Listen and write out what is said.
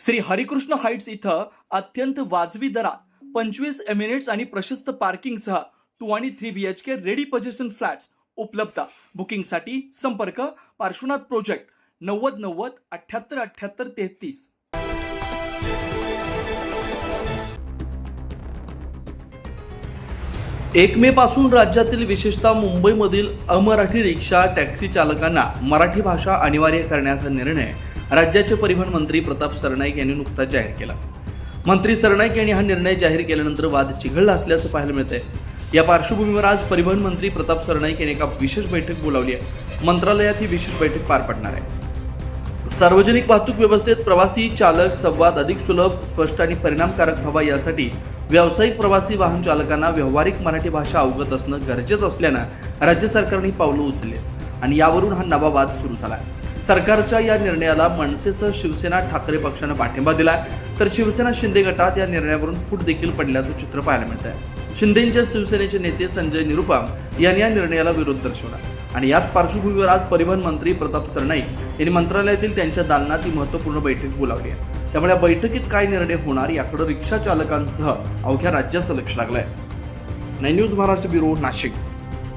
Shri Harikrishna Heights इथं अत्यंत वाजवी दरात 25 एमिरेट्स आणि प्रशस्त पार्किंगसह 2 आणि 3 BHK रेडी पोझिशन फ्लॅट्स उपलब्ध। बुकिंगसाठी संपर्क पार्श्वनाथ प्रोजेक्ट 9090 78 78 33। 1 मे पासून राज्यातील विशेषतः मुंबईमधील अमराठी रिक्षा टॅक्सी चालकांना मराठी भाषा अनिवार्य करण्याचा निर्णय राज्याचे परिवहन मंत्री प्रताप सरनाईक यांनी नुकताच जाहीर केला। मंत्री सरनाईक यांनी हा निर्णय जाहीर केल्यानंतर वाद चिघळला असल्याचं पाहायला मिळतंय। या पार्श्वभूमीवर आज परिवहन मंत्री प्रताप सरनाईक यांनी एका विशेष बैठक बोलावली आहे। मंत्रालयात ही विशेष बैठक पार पडणार आहे। सार्वजनिक वाहतूक व्यवस्थेत प्रवासी चालक संवाद अधिक सुलभ, स्पष्ट आणि परिणामकारक व्हावा यासाठी व्यावसायिक प्रवासी वाहन चालकांना व्यावहारिक मराठी भाषा अवगत असणं गरजेचं असल्यानं राज्य सरकारने पावलं उचलली आणि यावरून हा नवा वाद सुरू झाला। सरकारच्या या निर्णयाला मनसेसह शिवसेना ठाकरे पक्षानं पाठिंबा दिला, तर शिवसेना शिंदे गटात या निर्णयावरून फूट देखील पडल्याचं चित्र पाहायला मिळतंय। शिंदेंच्या शिवसेनेचे नेते संजय निरुपम यांनी या निर्णयाला विरोध दर्शवला आणि याच पार्श्वभूमीवर आज परिवहन मंत्री प्रताप सरनाईक यांनी मंत्रालयातील त्यांच्या दालनात ही महत्त्वपूर्ण बैठक बोलावली आहे। त्यामुळे या बैठकीत काय निर्णय होणार याकडे रिक्षा चालकांसह अवघ्या राज्याचं लक्ष लागलंय। 9 न्यूज महाराष्ट्र ब्युरो, नाशिक।